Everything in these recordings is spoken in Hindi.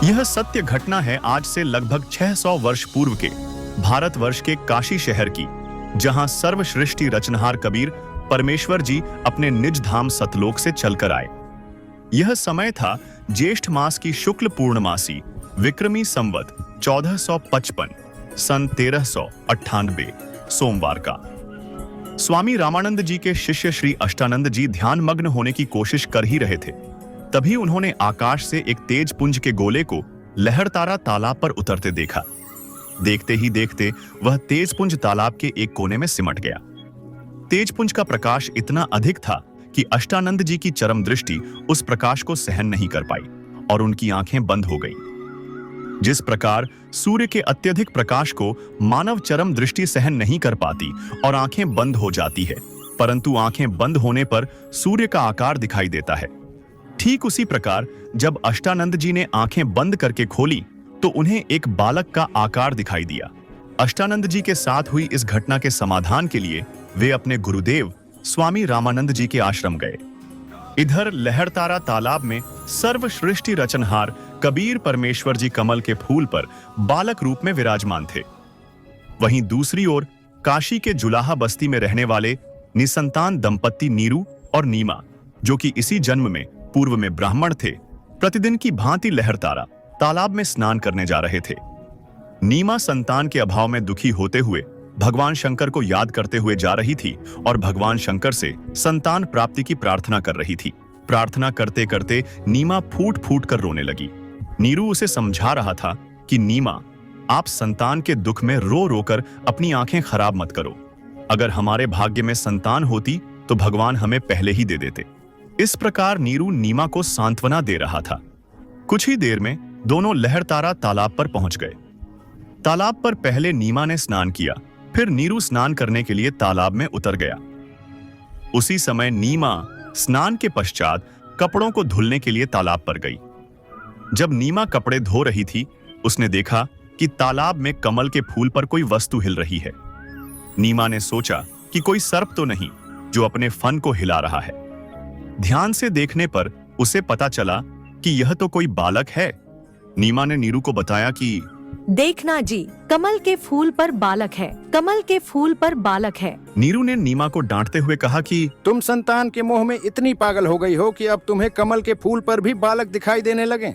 यह सत्य घटना है आज से लगभग 600 वर्ष पूर्व के भारतवर्ष के काशी शहर की, जहां सर्वश्रेष्ठी रचनहार कबीर परमेश्वर जी अपने निज धाम सतलोक से चलकर आए। यह समय था ज्येष्ठ मास की शुक्ल पूर्णमासी विक्रमी संवत 1455 सन 1398 सोमवार का। स्वामी रामानंद जी के शिष्य श्री अष्टानंद जी ध्यान मग्न होने की कोशिश कर ही रहे थे, तभी उन्होंने आकाश से एक तेज पुंज के गोले को लहरतारा तालाब पर उतरते देखा। देखते ही देखते वह तेज पुंज तालाब के एक कोने में सिमट गया। तेज पुंज का प्रकाश इतना अधिक था कि अष्टानंद जी की चरम दृष्टि उस प्रकाश को सहन नहीं कर पाई और उनकी आंखें बंद हो गईं। जिस प्रकार सूर्य के अत्यधिक प्रकाश को मानव चरम दृष्टि सहन नहीं कर पाती और आंखें बंद हो जाती है, परंतु आंखें बंद होने पर सूर्य का आकार दिखाई देता है, ठीक उसी प्रकार जब अष्टानंद जी ने आंखें बंद करके खोली तो उन्हें एक बालक का आकार दिखाई दिया। अष्टानंद जी के साथ हुई इस घटना के समाधान के लिए वे अपने गुरुदेव स्वामी रामानंद जी के आश्रम गए। इधर लहरतारा तालाब में सर्वश्रेष्ठी रचनहार कबीर परमेश्वर जी कमल के फूल पर बालक रूप में विराजमान थे। वहीं दूसरी ओर काशी के जुलाहा बस्ती में रहने वाले निसंतान दंपत्ति नीरू और नीमा, जो कि इसी जन्म में पूर्व में ब्राह्मण थे, प्रतिदिन की भांति लहरतारा तालाब में स्नान करने जा रहे थे। नीमा संतान के अभाव में दुखी होते हुए भगवान शंकर को याद करते हुए जा रही थी और भगवान शंकर से संतान प्राप्ति की प्रार्थना कर रही थी। प्रार्थना करते करते नीमा फूट फूट कर रोने लगी। नीरू उसे समझा रहा था कि नीमा, आप संतान के दुख में रो रोकर अपनी आंखें खराब मत करो। अगर हमारे भाग्य में संतान होती तो भगवान हमें पहले ही दे देते। इस प्रकार नीरू नीमा को सांत्वना दे रहा था। कुछ ही देर में दोनों लहरतारा तालाब पर पहुंच गए। तालाब पर पहले नीमा ने स्नान किया, फिर नीरू स्नान करने के लिए तालाब में उतर गया। उसी समय नीमा स्नान के पश्चात कपड़ों को धुलने के लिए तालाब पर गई। जब नीमा कपड़े धो रही थी, उसने देखा कि तालाब में कमल के फूल पर कोई वस्तु हिल रही है। नीमा ने सोचा कि कोई सर्प तो नहीं जो अपने फन को हिला रहा है। ध्यान से देखने पर उसे पता चला कि यह तो कोई बालक है। नीमा ने नीरू को बताया कि देखना जी, कमल के फूल पर बालक है, कमल के फूल पर बालक है। नीरू ने नीमा को डांटते हुए कहा कि तुम संतान के मोह में इतनी पागल हो गई हो कि अब तुम्हें कमल के फूल पर भी बालक दिखाई देने लगे।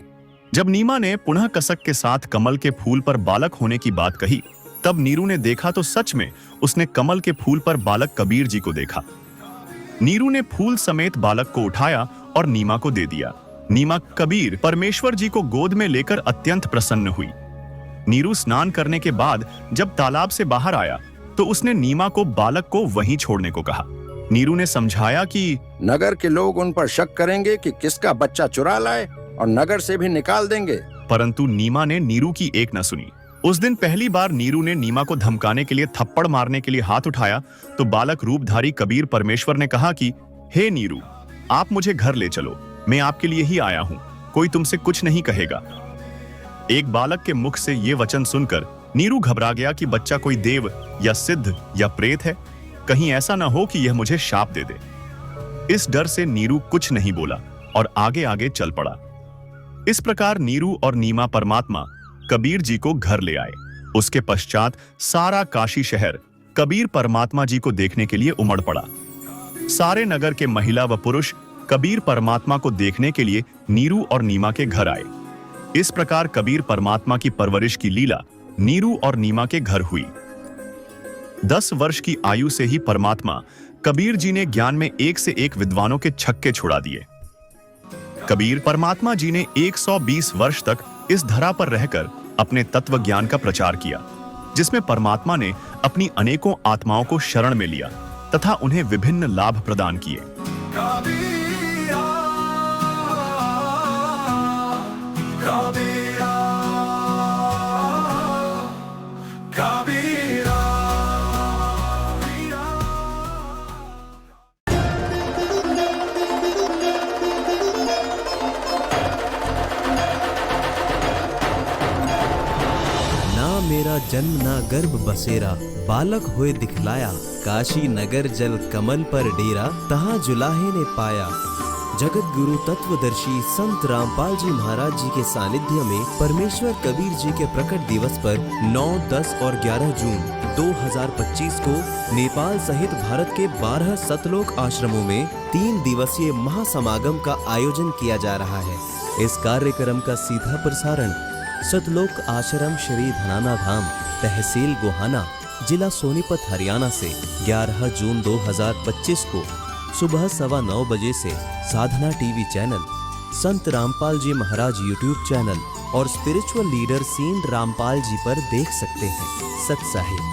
जब नीमा ने पुनः कसक के साथ कमल के फूल पर बालक होने की बात कही, तब नीरू ने देखा तो सच में उसने कमल के फूल पर बालक कबीर जी को देखा। नीरू ने फूल समेत बालक को उठाया और नीमा को दे दिया। नीमा कबीर परमेश्वर जी को गोद में लेकर अत्यंत प्रसन्न हुई। नीरू स्नान करने के बाद जब तालाब से बाहर आया तो उसने नीमा को बालक को वहीं छोड़ने को कहा। नीरू ने समझाया कि नगर के लोग उन पर शक करेंगे कि किसका बच्चा चुरा लाए और नगर से भी निकाल देंगे। परंतु नीमा ने नीरू की एक न सुनी। उस दिन पहली बार नीरू ने नीमा को धमकाने के लिए थप्पड़ मारने के लिए हाथ उठाया तो बालक रूपधारी कबीर परमेश्वर ने कहा कि हे नीरू, आप मुझे घर ले चलो, मैं आपके लिए ही आया हूं, कोई तुमसे कुछ नहीं कहेगा। एक बालक के मुख से ये वचन सुनकर नीरू घबरा गया कि बच्चा कोई देव या सिद्ध या प्रेत है, कहीं ऐसा ना हो कि यह मुझे शाप दे दे। इस डर से नीरू कुछ नहीं बोला और आगे आगे चल पड़ा। इस प्रकार नीरू और नीमा परमात्मा कबीर जी को घर ले आए। उसके पश्चात सारा काशी शहर कबीर परमात्मा जी को देखने के लिए उमड़ पड़ा। सारे नगर के महिला व पुरुष कबीर परमात्मा को देखने के लिए नीरू और नीमा के घर आए। इस प्रकार कबीर परमात्मा की परवरिश की लीला नीरू और नीमा के घर हुई। 10 वर्ष की आयु से ही परमात्मा कबीर जी ने ज्ञान में एक से एक विद्वानों के छक्के छुड़ा दिए। कबीर परमात्मा जी ने 120 वर्ष तक इस धरा पर रहकर अपने तत्व ज्ञान का प्रचार किया, जिसमें परमात्मा ने अपनी अनेकों आत्माओं को शरण में लिया तथा उन्हें विभिन्न लाभ प्रदान किए। मेरा जन्म ना गर्भ बसेरा, बालक होए दिखलाया, काशी नगर जल कमल पर डेरा, तहाँ जुलाहे ने पाया। जगत गुरु तत्वदर्शी संत रामपाल जी महाराज जी के सानिध्य में परमेश्वर कबीर जी के प्रकट दिवस पर 9, 10 और 11 जून 2025 को नेपाल सहित भारत के 12 सतलोक आश्रमों में 3 दिवसीय महासमागम का आयोजन किया जा रहा है। इस कार्यक्रम का सीधा प्रसारण सतलोक आश्रम श्री धनाना धाम, तहसील गोहाना, जिला सोनीपत, हरियाणा से 11 जून 2025 को सुबह 9:15 बजे से साधना टीवी चैनल, संत रामपाल जी महाराज यूट्यूब चैनल और spiritual leader scene Rampal ji पर देख सकते हैं। सत साहिब।